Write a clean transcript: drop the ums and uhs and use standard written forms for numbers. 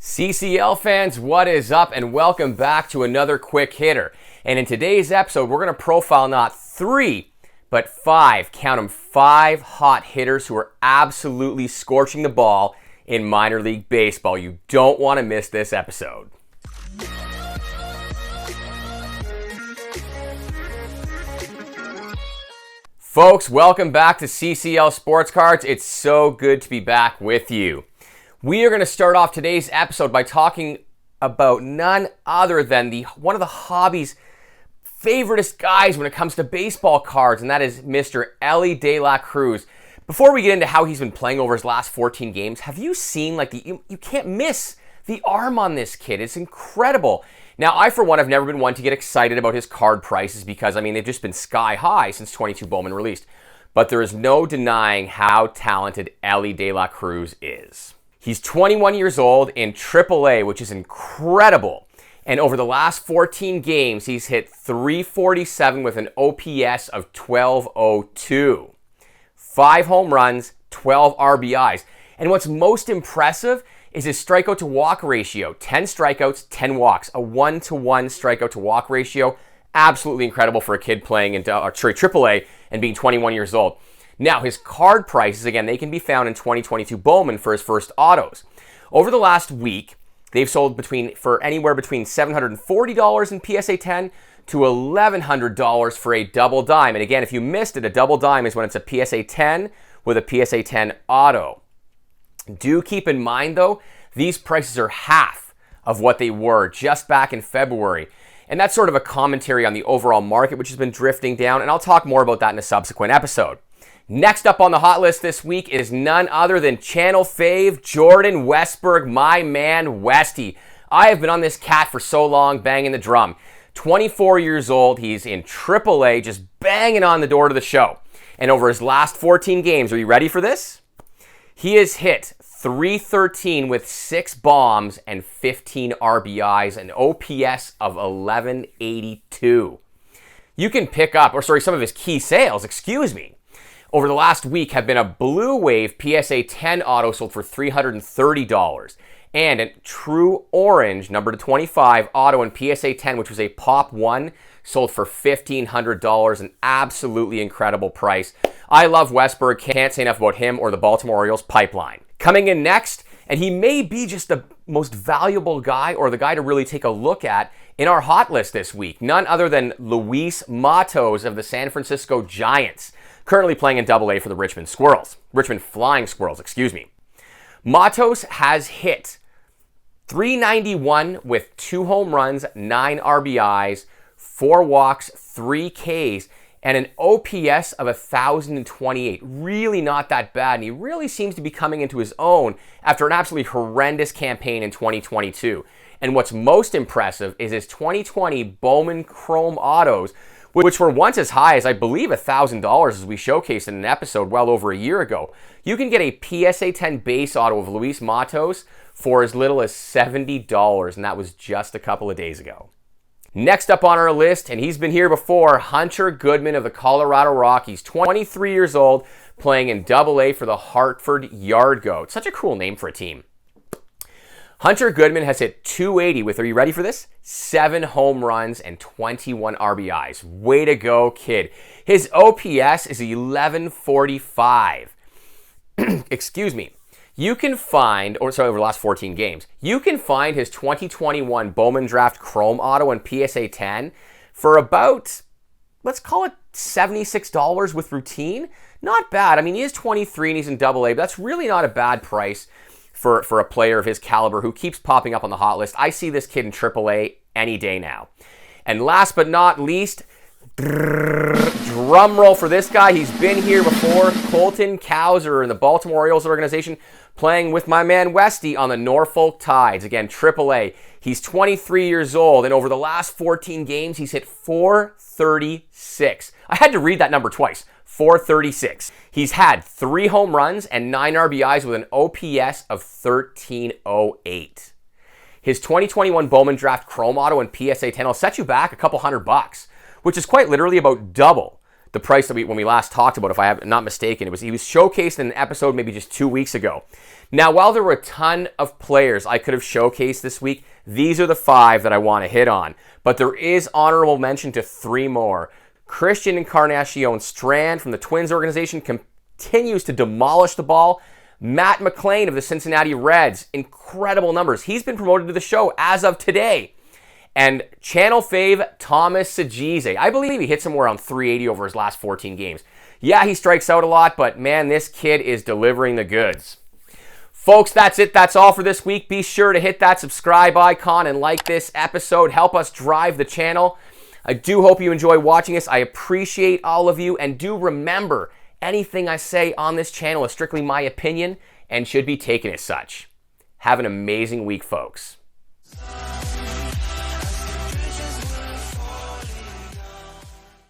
CCL fans, what is up? And welcome back to another quick hitter. And in today's episode, we're going to profile not 3, but 5, count them, 5 hot hitters who are absolutely scorching the ball in minor league baseball. You don't want to miss this episode. Folks, welcome back to CCL Sports Cards. It's so good to be back with you. We are going to start off today's episode by talking about none other than one of the hobby's favoriteest guys when it comes to baseball cards, and that is Mr. Elly De La Cruz. Before we get into how he's been playing over his last 14 games, have you seen, you can't miss the arm on this kid. It's incredible. Now, I, for one, have never been one to get excited about his card prices because, they've just been sky high since 22 Bowman released. But there is no denying how talented Elly De La Cruz is. He's 21 years old in AAA, which is incredible. And over the last 14 games, he's hit .347 with an OPS of 1202. 5 home runs, 12 RBIs. And what's most impressive is his strikeout to walk ratio. 10 strikeouts, 10 walks. A 1-to-1 strikeout to walk ratio. Absolutely incredible for a kid playing in AAA and being 21 years old. Now, his card prices, again, they can be found in 2022 Bowman for his first autos. Over the last week, they've sold for anywhere between $740 in PSA 10 to $1,100 for a double dime. And again, if you missed it, a double dime is when it's a PSA 10 with a PSA 10 auto. Do keep in mind, though, these prices are half of what they were just back in February. And that's sort of a commentary on the overall market, which has been drifting down. And I'll talk more about that in a subsequent episode. Next up on the hot list this week is none other than channel fave Jordan Westberg, my man Westy. I have been on this cat for so long, banging the drum. 24 years old, he's in AAA, just banging on the door to the show. And over his last 14 games, are you ready for this? He has hit .313 with 6 bombs and 15 RBIs, an OPS of 1182. You can pick up, some of his key sales, over the last week have been a Blue Wave PSA 10 auto sold for $330 and a True Orange number 25 auto in PSA 10, which was a Pop 1, sold for $1,500, an absolutely incredible price. I love Westberg, can't say enough about him or the Baltimore Orioles pipeline. Coming in next, and he may be just the most valuable guy or the guy to really take a look at in our hot list this week, none other than Luis Matos of the San Francisco Giants. Currently playing in AA for the Richmond Flying Squirrels. Matos has hit .391 with 2 home runs, 9 RBIs, 4 walks, 3 Ks, and an OPS of 1,028. Really not that bad, and he really seems to be coming into his own after an absolutely horrendous campaign in 2022. And what's most impressive is his 2020 Bowman Chrome Autos, which were once as high as, I believe, $1,000 as we showcased in an episode well over a year ago. You can get a PSA 10 base auto of Luis Matos for as little as $70, and that was just a couple of days ago. Next up on our list, and he's been here before, Hunter Goodman of the Colorado Rockies, 23 years old, playing in AA for the Hartford Yard Goats. Such a cool name for a team. Hunter Goodman has hit .280 with, are you ready for this? 7 home runs and 21 RBIs. Way to go, kid. His OPS is 1145. You can find, over the last 14 games, you can find his 2021 Bowman Draft Chrome Auto and PSA 10 for about, let's call it $76 with routine. Not bad. He is 23 and he's in AA, but that's really not a bad price for a player of his caliber who keeps popping up on the hot list. I see this kid in AAA any day now. And last but not least, drum roll for this guy. He's been here before. Colton Cowser in the Baltimore Orioles organization, playing with my man Westy on the Norfolk Tides. Again, AAA. He's 23 years old, and over the last 14 games, he's hit .436. I had to read that number twice. .436. He's had 3 home runs and 9 RBIs with an OPS of 1308. His 2021 Bowman Draft Chrome Auto and PSA 10 will set you back a couple $100, which is quite literally about double the price that when we last talked about, if I have not mistaken. He was showcased in an episode maybe just 2 weeks ago. Now, while there were a ton of players I could have showcased this week, these are the 5 that I want to hit on. But there is honorable mention to 3 more. Christian Encarnacion Strand from the Twins organization continues to demolish the ball. Matt McLean of the Cincinnati Reds, incredible numbers. He's been promoted to the show as of today. And channel fave Thomas Sajize. I believe he hit somewhere around 380 over his last 14 games. Yeah, he strikes out a lot, but man, this kid is delivering the goods. Folks, that's it. That's all for this week. Be sure to hit that subscribe icon and like this episode. Help us drive the channel. I do hope you enjoy watching this. I appreciate all of you. And do remember, anything I say on this channel is strictly my opinion and should be taken as such. Have an amazing week, folks.